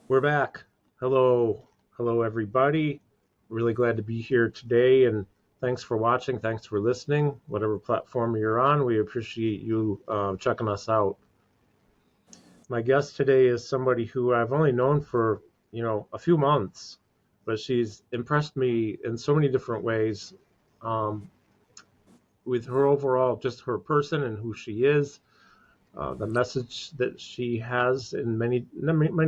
We're back. Hello. Hello, everybody. Really glad to be here today. And thanks for watching. Thanks for listening. Whatever platform you're on, we appreciate you checking us out. My guest today is somebody who I've only known for, a few months, but she's impressed me in so many different ways um, with her overall, just her person and who she is. The message that she has in many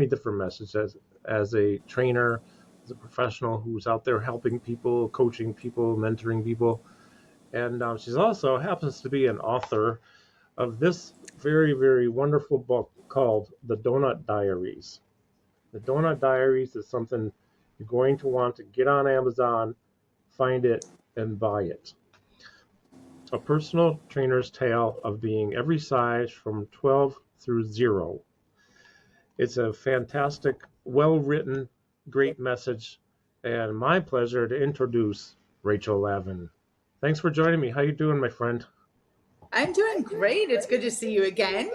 different messages as a trainer, as a professional who's out there helping people, coaching people, mentoring people, and she's also happens to be an author of this very wonderful book called The Doughnut Diaries. The Doughnut Diaries is something you're going to want to get on Amazon, find it, and buy it. A personal trainer's tale of being every size from 12 through 0. It's a fantastic, well-written, great message, and my pleasure to introduce Rachel Lavin. Thanks for joining me. How you doing, my friend? I'm doing great. It's good to see you again.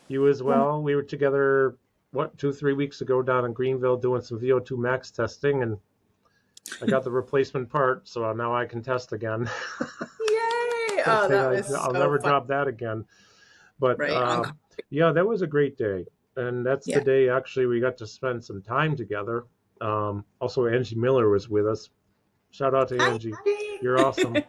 You as well. We were together, 2, 3 weeks ago down in Greenville doing some VO2 max testing, and I got the replacement part, so now I can test again. Yay! Oh, that was I'll so never fun. drop that again. But Right on. yeah, that was a great day. And that's the Yeah. day actually we got to spend some time together. Also, Angie Miller was with us. Shout out to Hi. Angie. You're awesome.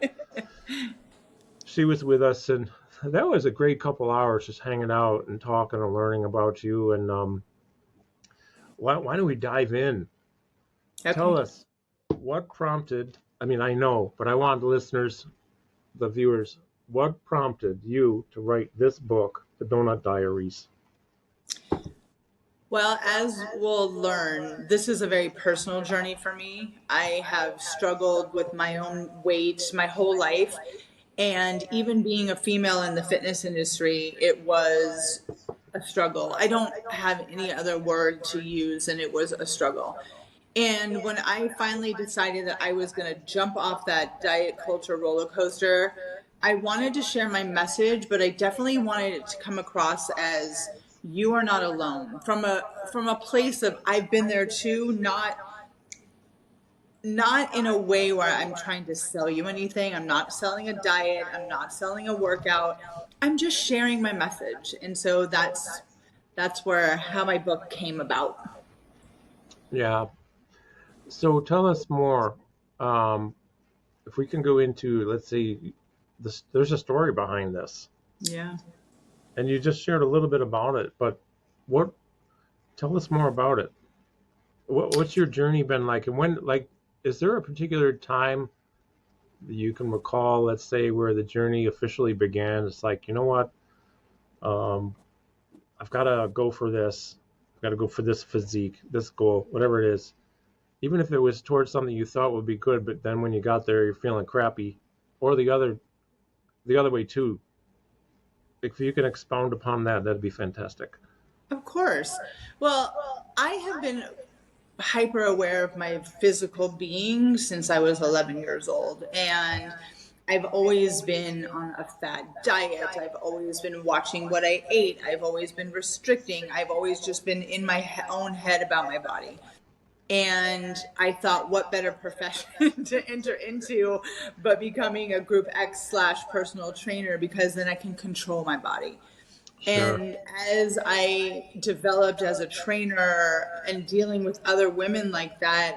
She was with us, and that was a great couple hours just hanging out and talking and learning about you. And why don't we dive in? Tell Okay. us what prompted, I mean, I know, but I want the listeners, the viewers, what prompted you to write this book, The Doughnut Diaries? Well, as we'll learn, this is a very personal journey for me. I have struggled with my own weight my whole life. And even being a female in the fitness industry, it was a struggle. I don't have any other word to use, and it was a struggle. And when I finally decided that I was going to jump off that diet culture roller coaster, I wanted to share my message, but I definitely wanted it to come across as you are not alone. From a place of I've been there too, not in a way where I'm trying to sell you anything. I'm not selling a diet, I'm not selling a workout. I'm just sharing my message. And so that's where how my book came about. Yeah. So tell us more. Um, if we can go into, let's say, this, there's a story behind this, Yeah. and you just shared a little bit about it. But what? Tell us more about it. What's your journey been like, and when? Like, is there a particular time that you can recall? Let's say where the journey officially began. It's like, you know what? Um, I've got to go for this. I've got to go for this physique, this goal, whatever it is. Even if it was towards something you thought would be good, but then when you got there, you're feeling crappy, or the other way too. If you can expound upon that, that'd be fantastic. Of course. Well, I have been hyper aware of my physical being since I was 11 years old. And I've always been on a fat diet. I've always been watching what I ate. I've always been restricting. I've always just been in my own head about my body. And I thought, what better profession to enter into but becoming a group X / personal trainer, because then I can control my body. Sure. And as I developed as a trainer and dealing with other women like that,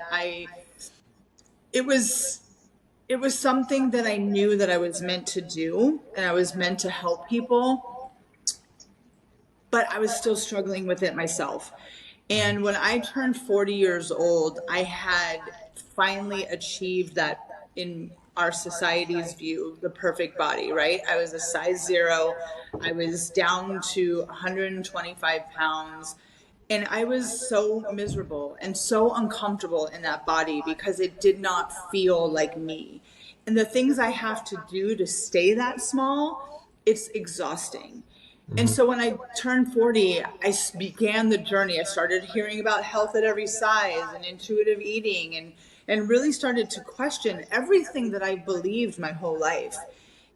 it was it was something that I knew that I was meant to do, and I was meant to help people, but I was still struggling with it myself. And when I turned 40 years old, I had finally achieved that, in our society's view, the perfect body, right? I was a size 0. I was down to 125 pounds. And I was so miserable and so uncomfortable in that body because it did not feel like me. And the things I have to do to stay that small, it's exhausting. And Hmm. so when I turned 40, I began the journey. I started hearing about health at every size and intuitive eating, and really started to question everything that I believed my whole life.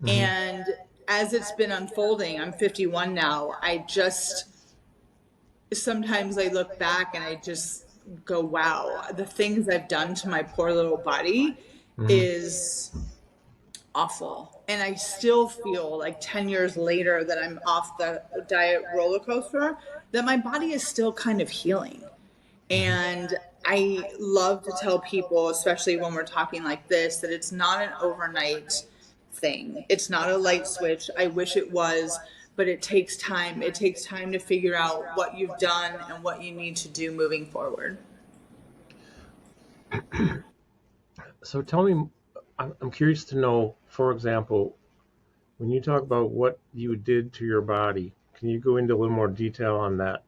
Hmm. And as it's been unfolding, I'm 51 now. I just sometimes I look back and I just go, wow, the things I've done to my poor little body Hmm. is awful. And I still feel like 10 years later that I'm off the diet roller coaster, that my body is still kind of healing. Hmm. And I love to tell people, especially when we're talking like this, that it's not an overnight thing. It's not a light switch. I wish it was, but it takes time. It takes time to figure out what you've done and what you need to do moving forward. So tell me, I'm curious to know, for example, when you talk about what you did to your body, can you go into a little more detail on that?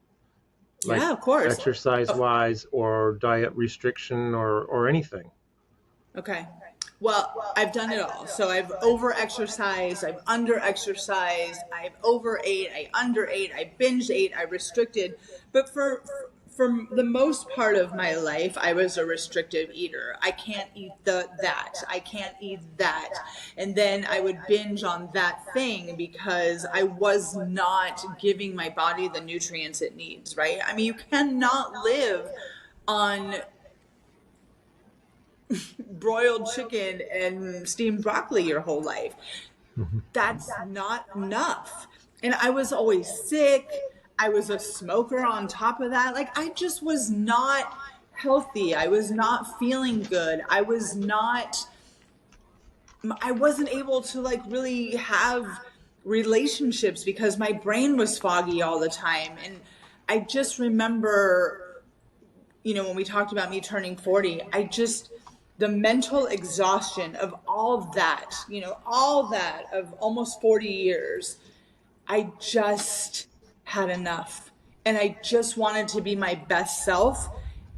Like Yeah, of course. exercise Oh, wise or diet restriction or anything? okay. Well, I've done it all. So I've over exercised, I've under exercised, I've overate, I underate, I binge ate, I restricted. But for the most part of my life, I was a restrictive eater. I can't eat that. I can't eat that. And then I would binge on that thing because I was not giving my body the nutrients it needs, right? I mean, you cannot live on broiled chicken and steamed broccoli your whole life. Hmm. That's not enough. And I was always sick. I was a smoker on top of that. Like, I just was not healthy. I was not feeling good. I wasn't able to like really have relationships because my brain was foggy all the time. And I just remember, when we talked about me turning 40, the mental exhaustion of all that, all that of almost 40 years, I just had enough. And I just wanted to be my best self.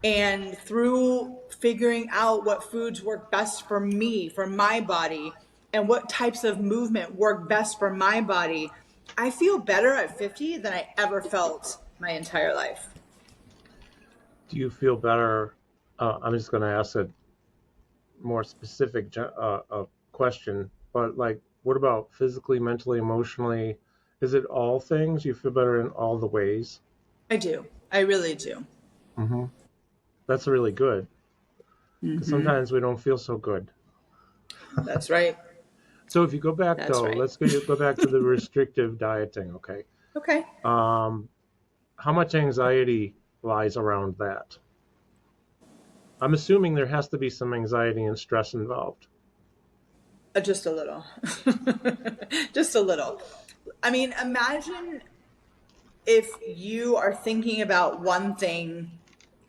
And through figuring out what foods work best for me, for my body, and what types of movement work best for my body, I feel better at 50 than I ever felt my entire life. Do you feel better? I'm just going to ask a more specific question, but like, what about physically, mentally, emotionally? Is it all things? You feel better in all the ways? I do. I really do. Hmm. That's really good because Hmm. sometimes we don't feel so good. That's right. So if you go back That's though, right. let's go back to the restrictive dieting. Okay, Okay. um, how much anxiety lies around that? I'm assuming there has to be some anxiety and stress involved. Just a little. Just a little. I mean, imagine if you are thinking about one thing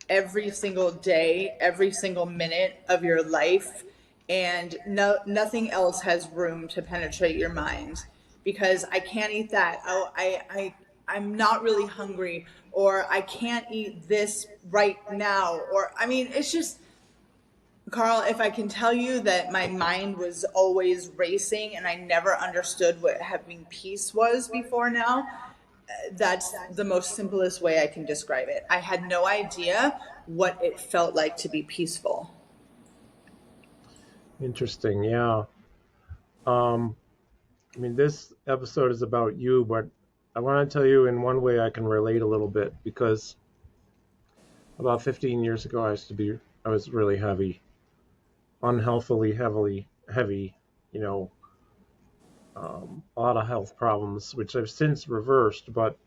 every single day, every single minute of your life, and nothing else has room to penetrate your mind because I can't eat that. Oh, I'm not really hungry, or I can't eat this right now, or I mean, it's just Carl, if I can tell you that my mind was always racing and I never understood what having peace was before now, that's the most simplest way I can describe it. I had no idea what it felt like to be peaceful. Interesting, yeah. Um, I mean, this episode is about you, but I want to tell you in one way I can relate a little bit because about 15 years ago, I was really heavy, unhealthily heavy, you know, a lot of health problems, which I've since reversed, but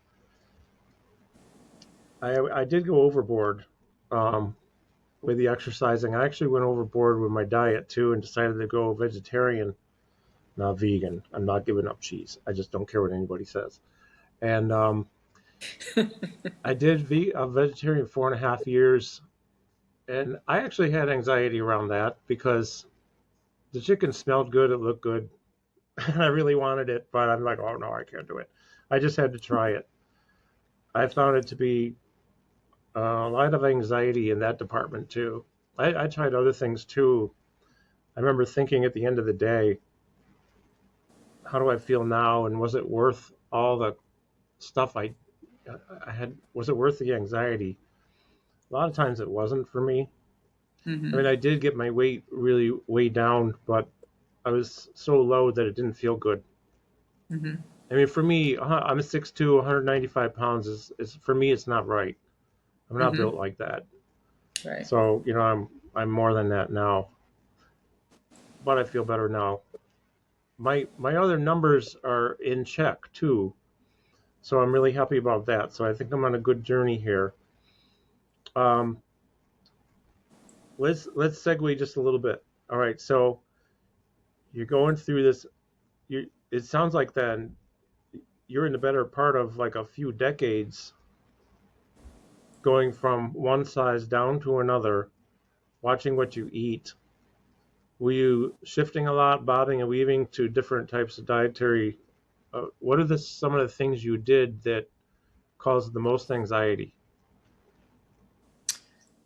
I did go overboard um, with the exercising. I actually went overboard with my diet too and decided to go vegetarian, not vegan. I'm not giving up cheese. I just don't care what anybody says. And I did a vegetarian 4.5 years, and I actually had anxiety around that because the chicken smelled good, it looked good. I really wanted it, but I'm like, oh no, I can't do it. I just had to try it. I found it to be a lot of anxiety in that department too. I tried other things too. I remember thinking at the end of the day, how do I feel now, and was it worth all the stuff I had? Was it worth the anxiety? A lot of times it wasn't for me. I Hmm. mean, I did get my weight really way down, but I was so low that it didn't feel good. Hmm. I mean, for me, I'm 6'2", 195 pounds. Is for me, it's not right. I'm not built Mm-hmm. like that. Right. So, I'm more than that now, but I feel better now. My other numbers are in check too, so I'm really happy about that. So I think I'm on a good journey here. Um, let's segue just a little bit. All right, so you're going through this. It sounds like then you're in the better part of like a few decades, going from one size down to another, watching what you eat. Were you shifting a lot, bobbing and weaving to different types of dietary? What are some of the things you did that caused the most anxiety?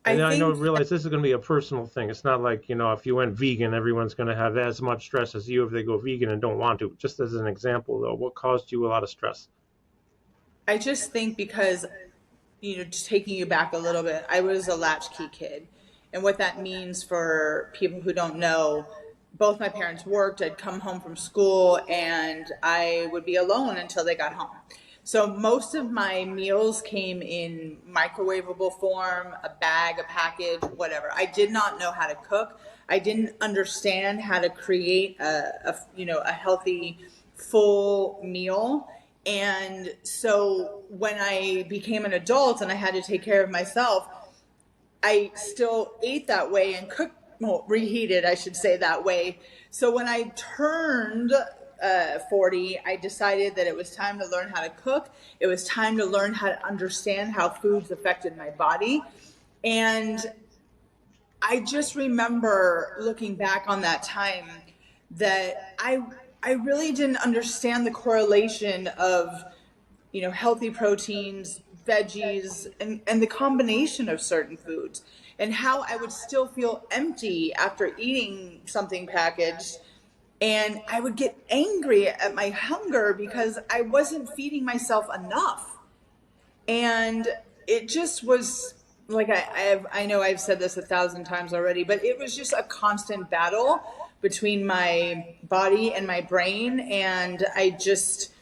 I And I know, think realize this is going to be a personal thing. It's not like, if you went vegan, everyone's going to have as much stress as you if they go vegan and don't want to. Just as an example, though, what caused you a lot of stress? I just think because, just taking you back a little bit, I was a latchkey kid. And what that means for people who don't know, both my parents worked. I'd come home from school and I would be alone until they got home. So most of my meals came in microwavable form, a bag, a package, whatever. I did not know how to cook. I didn't understand how to create a healthy, full meal. And so when I became an adult and I had to take care of myself, I still ate that way and cooked, well, reheated, I should say, that way. So when I turned 40, I decided that it was time to learn how to cook. It was time to learn how to understand how foods affected my body. And I just remember looking back on that time that I really didn't understand the correlation of healthy proteins, veggies, and the combination of certain foods, and how I would still feel empty after eating something packaged. And I would get angry at my hunger because I wasn't feeding myself enough. And it just was like, I know I've said this 1,000 times already, but it was just a constant battle between my body and my brain. And I just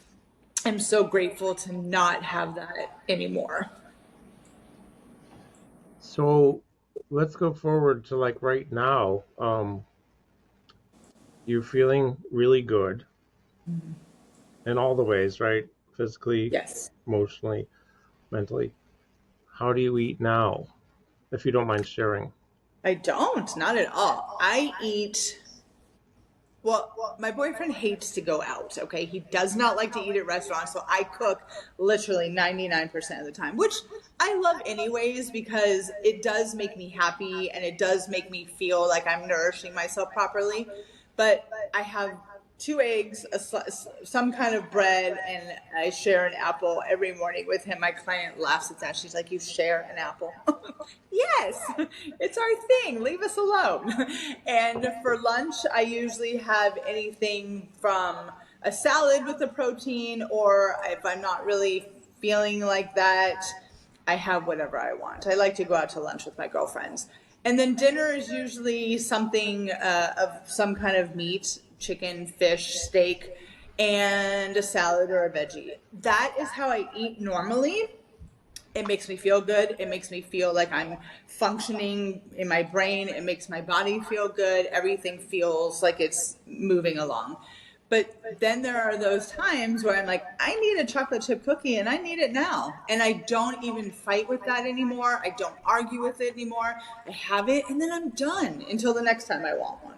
am so grateful to not have that anymore. So let's go forward to like right now. You're feeling really good in all the ways, right? Physically, Yes. emotionally, mentally. How do you eat now, if you don't mind sharing? I don't, not at all. I eat, well, my boyfriend hates to go out, okay? He does not like to eat at restaurants, so I cook literally 99% of the time, which I love anyways because it does make me happy and it does make me feel like I'm nourishing myself properly. But I have two eggs, some kind of bread, and I share an apple every morning with him. My client laughs at that. She's like, "You share an apple?" Yes, it's our thing. Leave us alone. And for lunch, I usually have anything from a salad with a protein, or if I'm not really feeling like that, I have whatever I want. I like to go out to lunch with my girlfriends. And then dinner is usually something of some kind of meat, chicken, fish, steak, and a salad or a veggie. That is how I eat normally. It makes me feel good. It makes me feel like I'm functioning in my brain. It makes my body feel good. Everything feels like it's moving along. But then there are those times where I'm like, I need a chocolate chip cookie and I need it now. And I don't even fight with that anymore. I don't argue with it anymore. I have it and then I'm done until the next time I want one.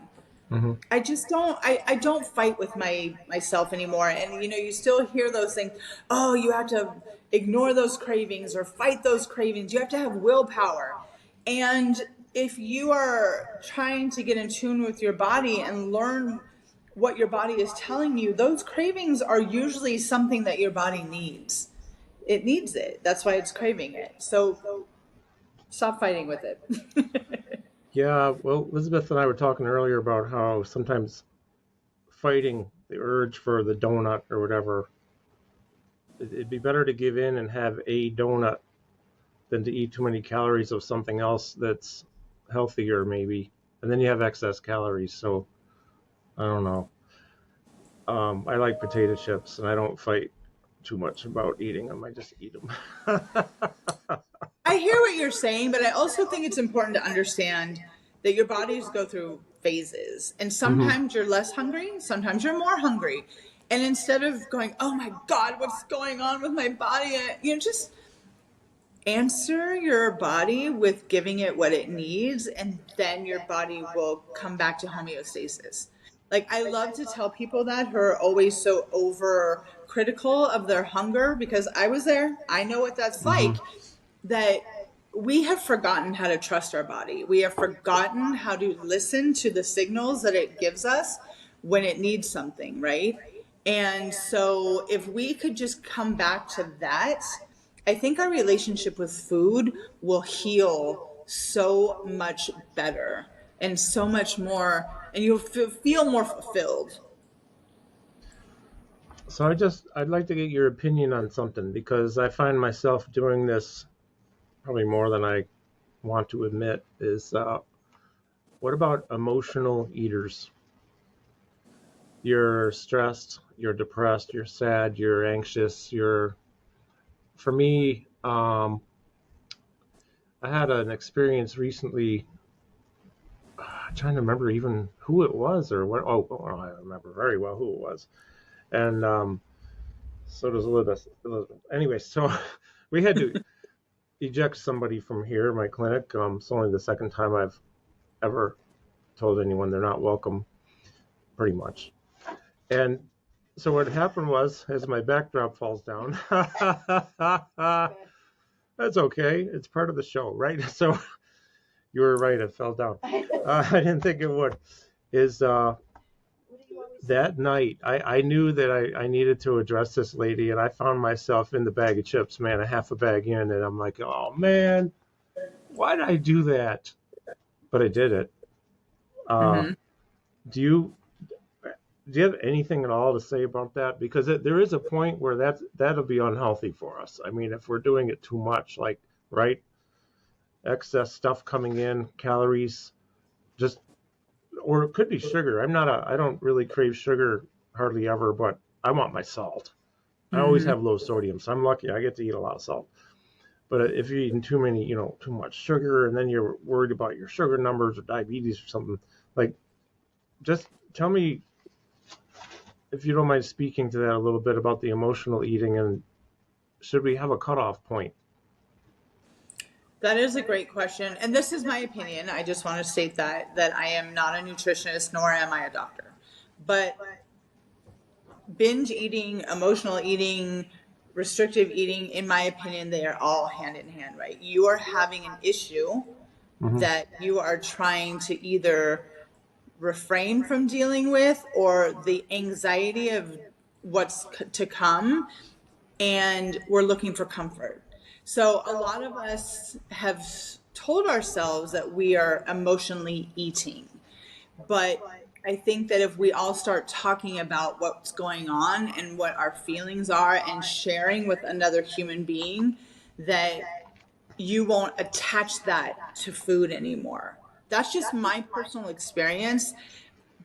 Hmm. I just don't I don't fight with myself anymore. And you still hear those things, oh, you have to ignore those cravings or fight those cravings. You have to have willpower. And if you are trying to get in tune with your body and learn what your body is telling you, those cravings are usually something that your body needs. It needs it. That's why it's craving it. So stop fighting with it. Yeah, well, Elizabeth and I were talking earlier about how sometimes fighting the urge for the donut or whatever, it'd be better to give in and have a donut than to eat too many calories of something else that's healthier, maybe. And then you have excess calories. So I don't know. I like potato chips, and I don't fight too much about eating them. I just eat them. I hear what you're saying, but I also think it's important to understand that your bodies go through phases. And Hmm. sometimes you're less hungry, sometimes you're more hungry. And instead of going, oh my God, what's going on with my body? Just answer your body with giving it what it needs, and then your body will come back to homeostasis. Like, I love to tell people that who are always so over critical of their hunger, because I was there. I know what that's Hmm. like, that we have forgotten how to trust our body. We have forgotten how to listen to the signals that it gives us when it needs something, right? And so if we could just come back to that, I think our relationship with food will heal so much better and so much more, and you'll feel more fulfilled. So I'd like to get your opinion on something because I find myself doing this probably more than I want to admit. Is what about emotional eaters? You're stressed, you're depressed, you're sad, you're anxious. For me, I had an experience recently. I'm trying to remember even who it was or what. Oh, I remember very well who it was, and so does Elizabeth. Anyway, so we had to eject somebody from here, my clinic. It's only the second time I've ever told anyone they're not welcome, pretty much. And so what happened was, as my backdrop falls down, that's okay. It's part of the show, right? So you were right. It fell down. I didn't think it would. Is that night, I knew that I needed to address this lady, and I found myself in the bag of chips, man, a half a bag in, and I'm like, oh man, why did I do that? But I did it. Uh, Mm-hmm. do you do you have anything at all to say about that? Because there is a point where that'll be unhealthy for us. I mean, if we're doing it too much, like right, excess stuff coming in, calories, just or it could be sugar. I don't really crave sugar hardly ever, but I want my salt. I always Mm-hmm. have low sodium, so I'm lucky. I get to eat a lot of salt. But if you're eating too many, too much sugar, and then you're worried about your sugar numbers or diabetes or something, like just tell me if you don't mind speaking to that a little bit about the emotional eating and should we have a cutoff point? That is a great question. And this is my opinion. I just want to state that I am not a nutritionist, nor am I a doctor. But binge eating, emotional eating, restrictive eating, in my opinion, they are all hand in hand, right? You are having an issue Hmm. that you are trying to either refrain from dealing with, or the anxiety of what's to come, and we're looking for comfort. So a lot of us have told ourselves that we are emotionally eating, but I think that if we all start talking about what's going on and what our feelings are and sharing with another human being, that you won't attach that to food anymore. That's just my personal experience.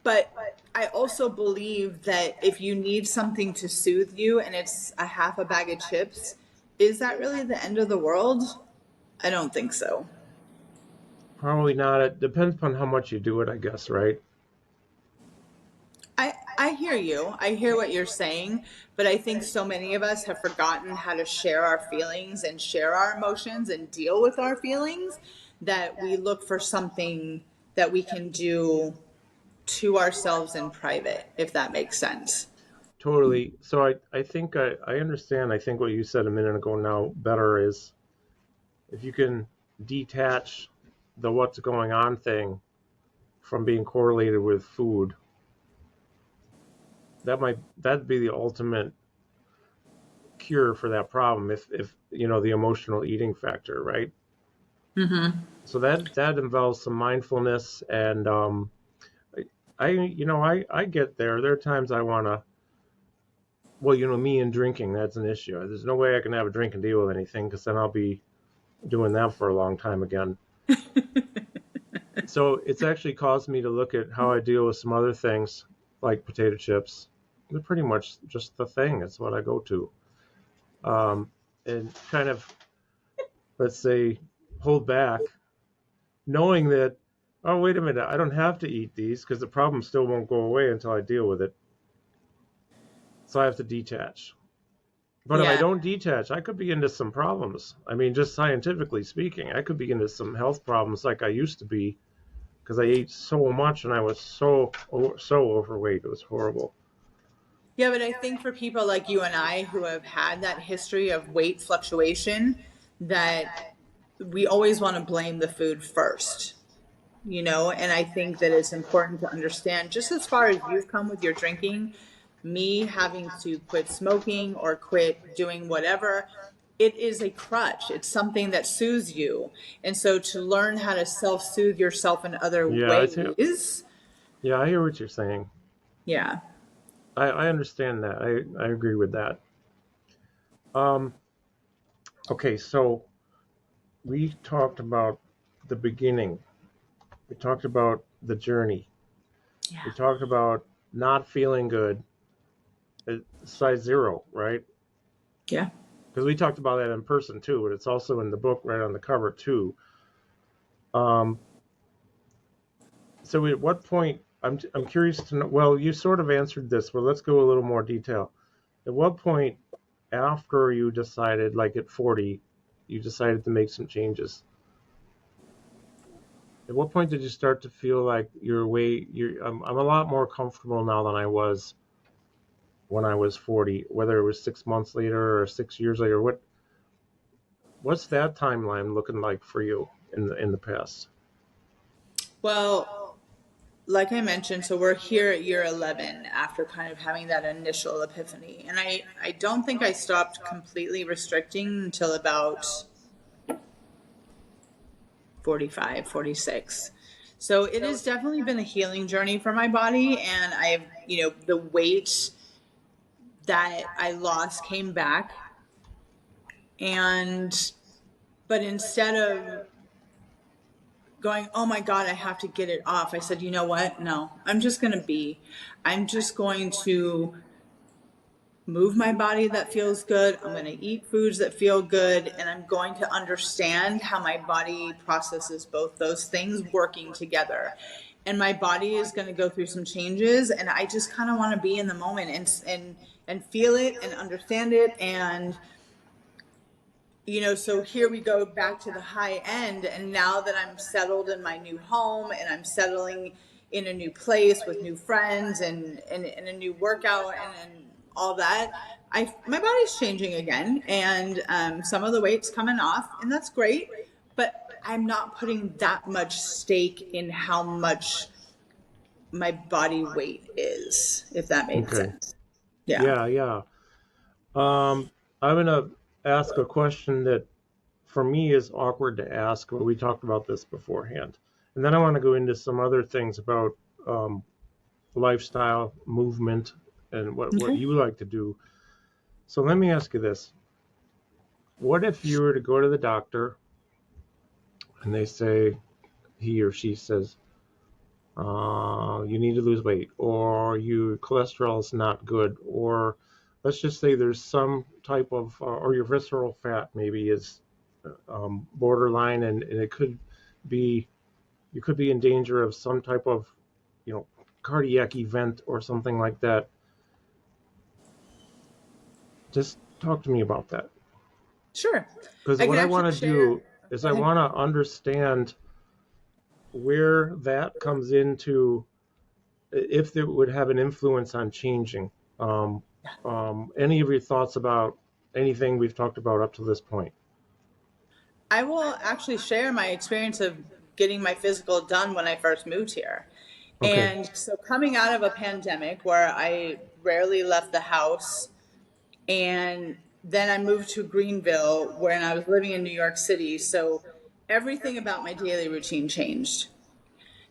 But I also believe that if you need something to soothe you and it's a half a bag of chips, is that really the end of the world? I don't think so. Probably not. It depends upon how much you do it, I guess, right? I hear you. I hear what you're saying, but I think so many of us have forgotten how to share our feelings and share our emotions and deal with our feelings, that we look for something that we can do to ourselves in private, if that makes sense. Totally. So I think I understand. I think what you said a minute ago now better is if you can detach the what's going on thing from being correlated with food, that'd be the ultimate cure for that problem if the emotional eating factor, right? Mm-hmm. So that involves some mindfulness and I get there. There are times I want to. Well, me and drinking, that's an issue. There's no way I can have a drink and deal with anything because then I'll be doing that for a long time again. So it's actually caused me to look at how I deal with some other things like potato chips. they're pretty much just the thing. It's what I go to. And kind of, let's say, hold back, knowing that, oh, wait a minute, I don't have to eat these because the problem still won't go away until I deal with it. So I have to detach. But if I Yeah. don't detach, I could be into some problems. I mean, just scientifically speaking, I could be into some health problems like I used to be because I ate so much and I was so overweight. It was horrible. Yeah, but I think for people like you and I who have had that history of weight fluctuation, that we always want to blame the food first, you know? And I think that it's important to understand, just as far as you've come with your drinking, me having to quit smoking or quit doing whatever, it is a crutch. It's something that soothes you. And so to learn how to self soothe yourself in other Yeah, ways, yeah, I hear what you're saying. yeah. I understand that. I agree with that. Um, okay, so we talked about the beginning. We talked about the journey. Yeah. We talked about not feeling good at size zero, right? Yeah. Because we talked about that in person too, but it's also in the book right on the cover too. Um, so at what point? I'm curious to know. Well, you sort of answered this, but let's go a little more detail. At what point, after you decided, like at 40, you decided to make some changes? At what point did you start to feel like I'm a lot more comfortable now than I was when I was 40, whether it was 6 months later or 6 years later? What's that timeline looking like for you in the past? Well, like I mentioned, so we're here at year 11 after kind of having that initial epiphany. And I don't think I stopped completely restricting until about 45, 46. So it has definitely been a healing journey for my body. And I've, the weight that I lost came back. And, but instead of going, oh my God, I have to get it off, I said, you know what? No, I'm just going to move my body that feels good. I'm going to eat foods that feel good. And I'm going to understand how my body processes both those things working together. And my body is going to go through some changes. And I just kind of want to be in the moment and feel it and understand it. And, so here we go back to the high end. And now that I'm settled in my new home and I'm settling in a new place with new friends and a new workout and all that, my body's changing again. And some of the weight's coming off, and that's great. But I'm not putting that much stake in how much my body weight is, if that made Okay. sense. Yeah. Yeah, yeah. Um, I'm gonna ask a question that for me is awkward to ask, but we talked about this beforehand. And then I want to go into some other things about um, lifestyle, movement, and what Okay. you like to do. So let me ask you this. What if you were to go to the doctor and they say, he or she says, you need to lose weight, or your cholesterol is not good, or let's just say there's some type of, or your visceral fat maybe is borderline, and it could be, you could be in danger of some type of, you know, cardiac event or something like that. Just talk to me about that. Sure. Because I what can I actually want to share. do is Go I ahead. want to understand where that comes into, if it would have an influence on changing. Um, any of your thoughts about anything we've talked about up to this point? I will actually share my experience of getting my physical done when I first moved here. Okay. And so, coming out of a pandemic where I rarely left the house, and then I moved to Greenville when I was living in New York City. So, everything about my daily routine changed.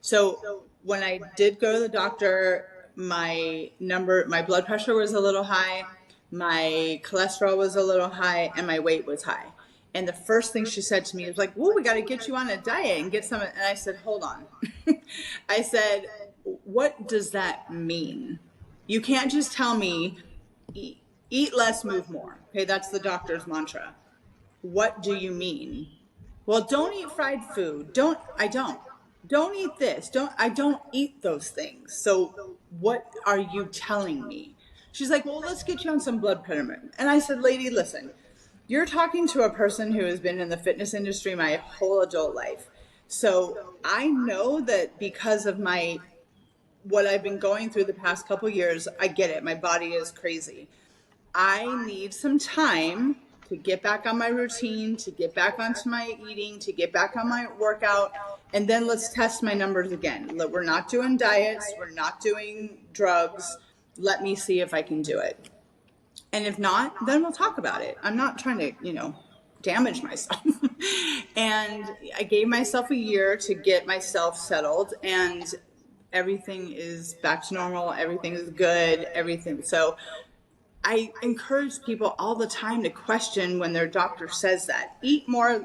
So, when I did go to the doctor, my blood pressure was a little high, my cholesterol was a little high, and my weight was high. And the first thing she said to me was like, "Well, we got to get you on a diet and get some." And I said, "Hold on." I said, "What does that mean?" You can't just tell me, eat less, move more. Okay, that's the doctor's mantra. What do you mean? Well, don't eat fried food. Don't eat this. I don't eat those things. So what are you telling me? She's like, well, let's get you on some blood pressure. And I said, lady, listen, you're talking to a person who has been in the fitness industry my whole adult life. So I know that because of what I've been going through the past couple years, I get it. My body is crazy. I need some time to get back on my routine, to get back onto my eating, to get back on my workout, and then let's test my numbers again. We're not doing diets, we're not doing drugs. Let me see if I can do it. And if not, then we'll talk about it. I'm not trying to, damage myself. And I gave myself a year to get myself settled, and everything is back to normal. Everything is good. Everything. So I encourage people all the time to question when their doctor says that. Move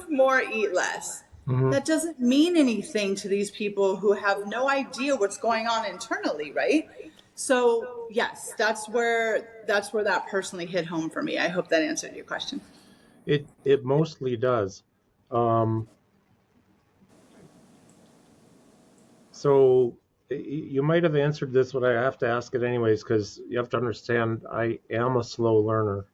more, eat less. That doesn't mean anything to these people who have no idea what's going on internally, right? So yes, that's where that personally hit home for me. I hope that answered your question. It mostly does. So you might have answered this, but I have to ask it anyways, because you have to understand I am a slow learner.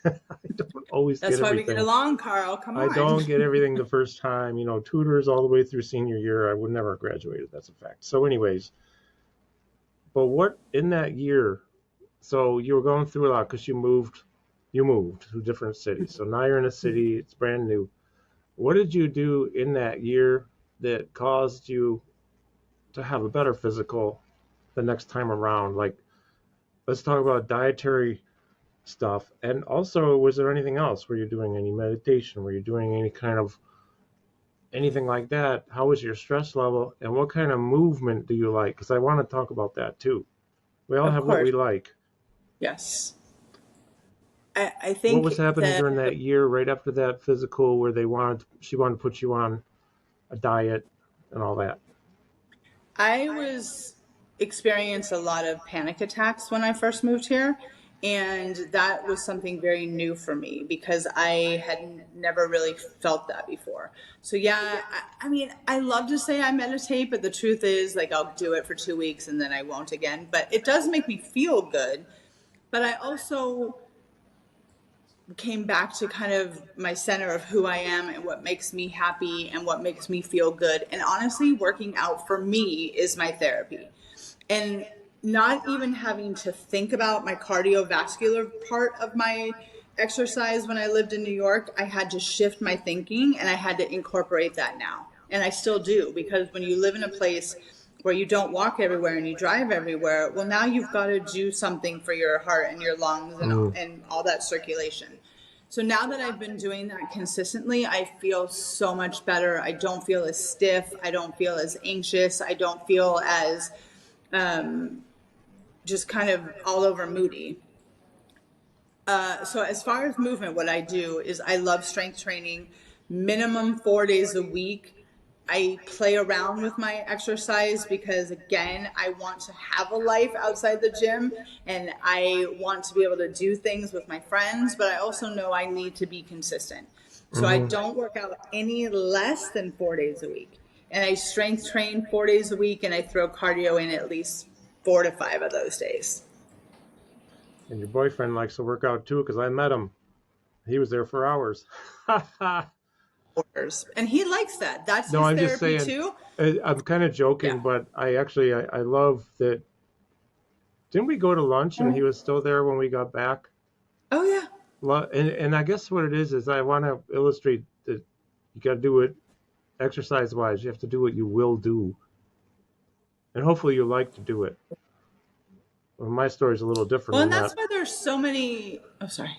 I don't always That's get why everything. we get along, Carl. Come on. I don't get everything the first time. Tutors all the way through senior year. I would never have graduated. That's a fact. So anyways, but what in that year, so you were going through a lot because you moved to different cities. So now you're in a city, it's brand new. What did you do in that year that caused you to have a better physical the next time around? Like, let's talk about dietary stuff. And also, was there anything else? Were you doing any meditation? Were you doing any kind of anything like that? How was your stress level? And what kind of movement do you like? Because I want to talk about that too. We all have what we like. Yes. I think what was happening during that year right after that physical where she wanted to put you on a diet and all that? I was experienced a lot of panic attacks when I first moved here. And that was something very new for me because I had never really felt that before. So yeah, I mean, I love to say I meditate, but the truth is, like, I'll do it for 2 weeks and then I won't again. But it does make me feel good. But I also came back to kind of my center of who I am and what makes me happy and what makes me feel good. And honestly, working out for me is my therapy. And not even having to think about my cardiovascular part of my exercise when I lived in New York, I had to shift my thinking and I had to incorporate that now. And I still do, because when you live in a place where you don't walk everywhere and you drive everywhere, well, now you've got to do something for your heart and your lungs and all that circulation. So now that I've been doing that consistently, I feel so much better. I don't feel as stiff. I don't feel as anxious. I don't feel as just kind of all over moody. So as far as movement, what I do is I love strength training, minimum 4 days a week. I play around with my exercise because, again, I want to have a life outside the gym and I want to be able to do things with my friends, but I also know I need to be consistent. So I don't work out any less than 4 days a week. And I strength train 4 days a week and I throw cardio in at least 4 to 5 of those days. And your boyfriend likes to work out too, because I met him. He was there for hours. And he likes that. That's his therapy just saying, too. I'm kind of joking, but I love that. Didn't we go to lunch and he was still there when we got back? Oh, yeah. And I guess what it is I want to illustrate that you got to do it exercise-wise. You have to do what you will do. And hopefully you like to do it. Well, my story's a little different. Well, and that's why there's so many... Oh, sorry.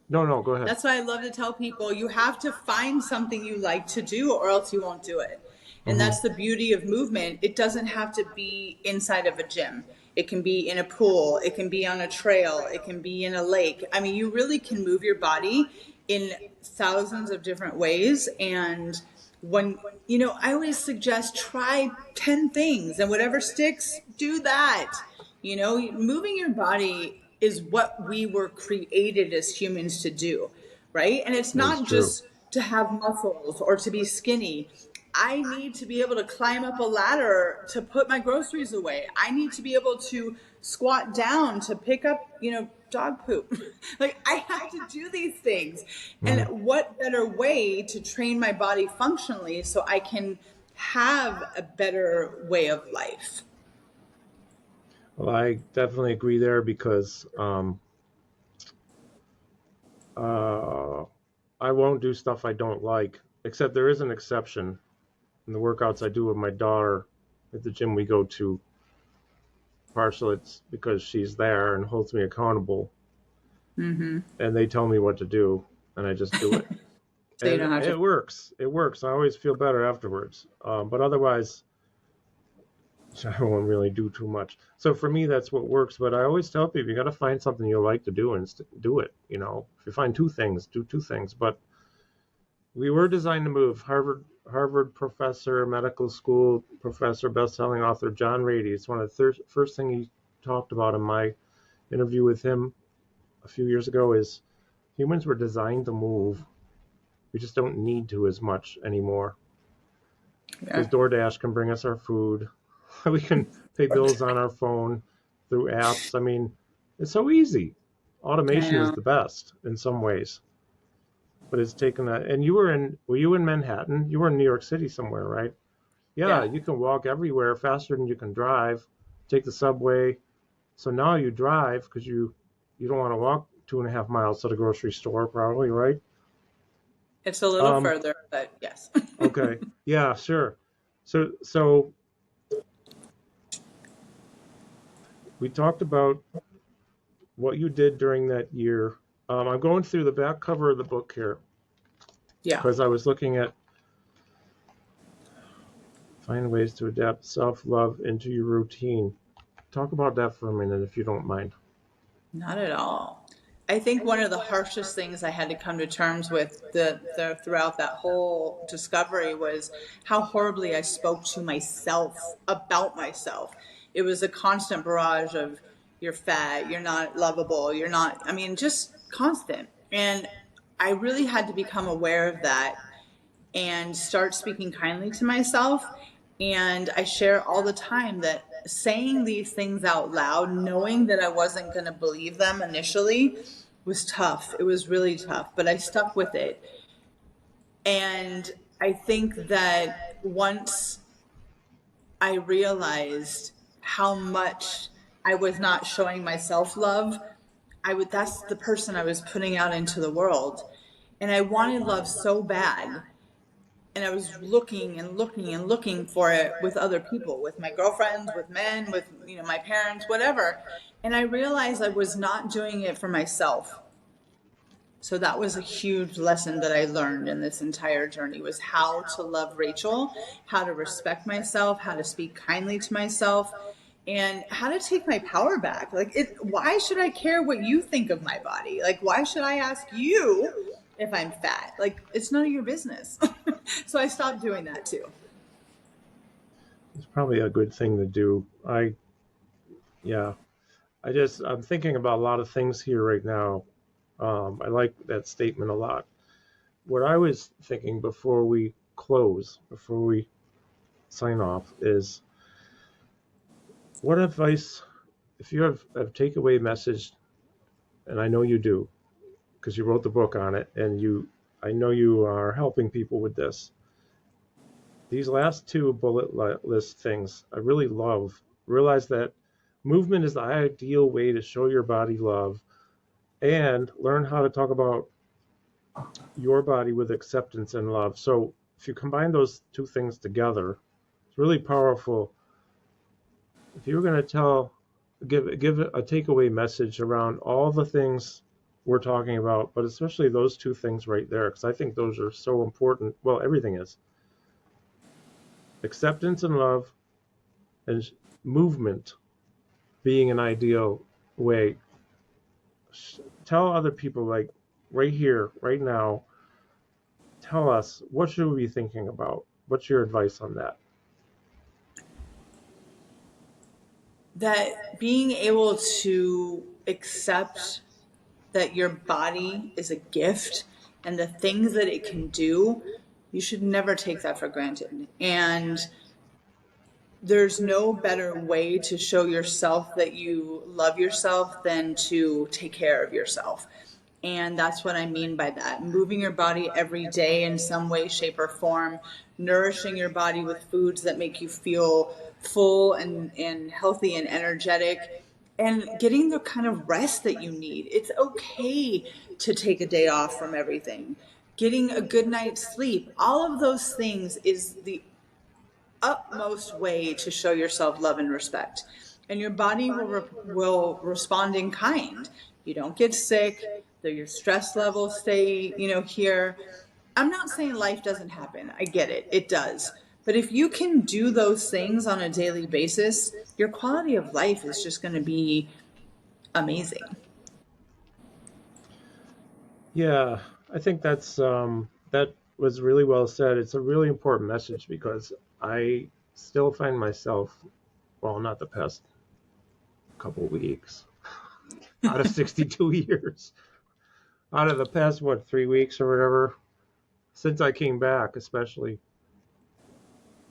No, go ahead. That's why I love to tell people you have to find something you like to do or else you won't do it. And that's the beauty of movement. It doesn't have to be inside of a gym. It can be in a pool. It can be on a trail. It can be in a lake. I mean, you really can move your body in thousands of different ways. And when, I always suggest try 10 things and whatever sticks, do that. Moving your body is what we were created as humans to do, right? And it's That is not true. just to have muscles or to be skinny. I need to be able to climb up a ladder to put my groceries away. I need to be able to squat down to pick up, dog poop. Like, I have to do these things. And Mhm. what better way to train my body functionally so I can have a better way of life? Well, I definitely agree there because uh, I won't do stuff I don't like, except there is an exception. In the workouts I do with my daughter at the gym we go to, partially it's because she's there and holds me accountable, Mm-hmm. and they tell me what to do, and I just do it. So you And don't have to. it works. It works. I always feel better afterwards. But otherwise, I won't really do too much. So for me, that's what works. But I always tell people, you got to find something you like to do and do it. If you find two things, do two things. But we were designed to move. Harvard professor, medical school professor, best-selling author John Rady. It's one of the first thing he talked about in my interview with him a few years ago is humans were designed to move. We just don't need to as much anymore because Yeah. DoorDash can bring us our food. We can pay bills on our phone through apps. I mean, it's so easy. I Automation is know. the best in some ways, but it's taken that. And were you in Manhattan? You were in New York City somewhere, right? Yeah, Yeah. you can walk everywhere faster than you can drive. Take the subway. So now you drive because you don't want to walk 2.5 miles to the grocery store, probably, right? It's a little Um, further, but yes. okay, yeah, sure. So we talked about what you did during that year. I'm going through the back cover of the book here Yeah. because I was looking at find ways to adapt self-love into your routine. Talk about that for a minute if you don't mind. Not at all. I think one of the harshest things I had to come to terms with throughout that whole discovery was how horribly I spoke to myself about myself. It was a constant barrage of you're fat, you're not lovable, you're not, I mean, just constant. And I really had to become aware of that and start speaking kindly to myself. And I share all the time that saying these things out loud, knowing that I wasn't going to believe them initially, was tough. It was really tough, but I stuck with it. And I think that once I realized how much I was not showing myself love, that's the person I was putting out into the world. And I wanted love so bad, and I was looking and looking and looking for it with other people, with my girlfriends, with men, with my parents, whatever. And I realized I was not doing it for myself. So that was a huge lesson that I learned in this entire journey, was how to love Rachel, how to respect myself, how to speak kindly to myself, and how to take my power back. Why should I care what you think of my body? Like, why should I ask you if I'm fat? Like, it's none of your business. So I stopped doing that too. It's probably a good thing to do. Yeah, I'm thinking about a lot of things here right now. I like that statement a lot. What I was thinking before we sign off, is what advice, if you have a takeaway message, and I know you do because you wrote the book on it, and I know you are helping people with this. These last two bullet list things I really love. Realize that movement is the ideal way to show your body love and learn how to talk about your body with acceptance and love. So if you combine those two things together, it's really powerful. If you were going to give a takeaway message around all the things we're talking about, but especially those two things right there, because I think those are so important. Well, everything is acceptance and love, and movement being an ideal way. Tell other people, like right here, right now, tell us, what should we be thinking about? What's your advice on that? That being able to accept that your body is a gift and the things that it can do, you should never take that for granted. And there's no better way to show yourself that you love yourself than to take care of yourself. And that's what I mean by that. Moving your body every day in some way, shape, or form, nourishing your body with foods that make you feel full and healthy and energetic, and getting the kind of rest that you need. It's okay to take a day off from everything. Getting a good night's sleep, all of those things is the utmost way to show yourself love and respect. And your body will respond in kind. You don't get sick, your stress levels stay, here. I'm not saying life doesn't happen. I get it. It does. But if you can do those things on a daily basis, your quality of life is just going to be amazing. Yeah, I think that was really well said. It's a really important message because I still find myself, well, not the past couple weeks, out of 62 years, out of the past, what, 3 weeks or whatever, since I came back, especially,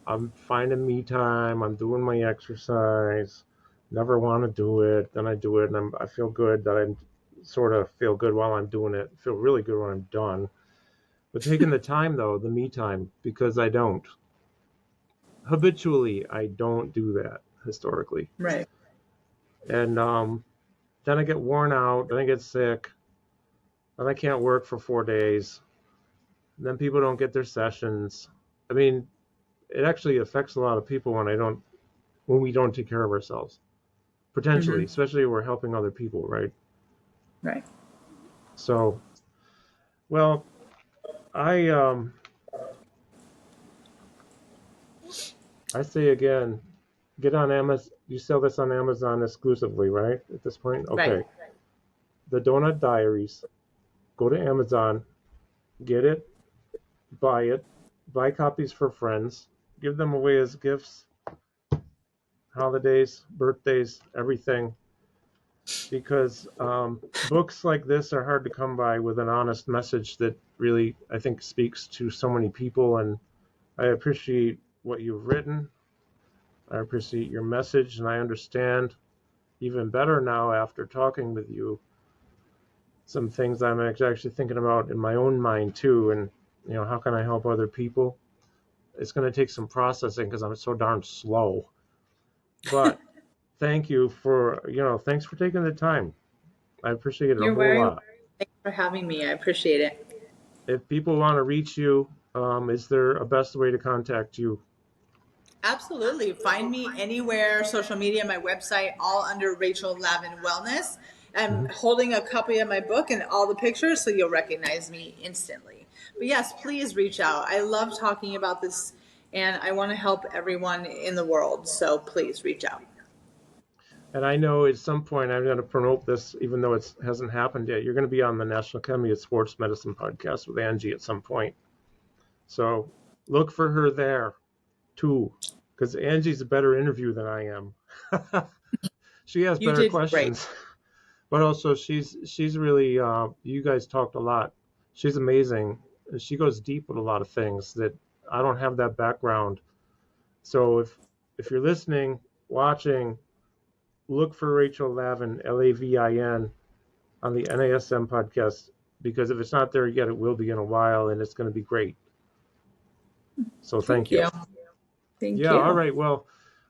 I'm finding me time. I'm doing my exercise. Never want to do it. Then I do it, and I feel good that I'm sort of feel good while I'm doing it. Feel really good when I'm done. But taking the time, though, the me time, because I don't. Habitually, I don't do that historically. Right. And then I get worn out. Then I get sick. Then I can't work for 4 days. And then people don't get their sessions. I mean, it actually affects a lot of people when we don't take care of ourselves. Potentially, Mm-hmm. especially if we're helping other people, right? Right. So, well, I I say again, get on Amazon. You sell this on Amazon exclusively, right? At this point, Right. okay. The Doughnut Diaries. Go to Amazon, get it, buy it, buy copies for friends, give them away as gifts, holidays, birthdays, everything. Because books like this are hard to come by with an honest message that really, I think, speaks to so many people. And I appreciate what you've written. I appreciate your message, and I understand even better now after talking with you some things I'm actually thinking about in my own mind too. And how can I help other people? It's going to take some processing because I'm so darn slow. But thank you for thanks for taking the time. I appreciate it a You're whole very welcome. lot. Thanks for having me. I appreciate it. If people want to reach you, is there a best way to contact you? Absolutely. Find me anywhere, social media, my website, all under Rachel Lavin Wellness. I'm Mhm. holding a copy of my book and all the pictures, so you'll recognize me instantly. But yes, please reach out. I love talking about this, and I want to help everyone in the world. So please reach out. And I know at some point I'm going to promote this, even though it hasn't happened yet. You're going to be on the National Academy of Sports Medicine podcast with Angie at some point. So look for her there too, because Angie's a better interview than I am. She has You better did great. questions, but also she's really. You guys talked a lot. She's amazing. She goes deep with a lot of things that I don't have that background. So if you're listening, watching, look for Rachel Lavin, Lavin, on the NASM podcast, because if it's not there yet, it will be in a while, and it's going to be great. So thank Thank you. you. Thank Yeah, all you. right. Well,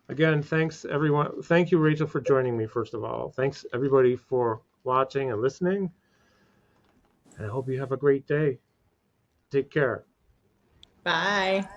again, thanks everyone. Thank you, Rachel, for joining me, first of all. Thanks everybody for watching and listening. And I hope you have a great day. Take care. Bye.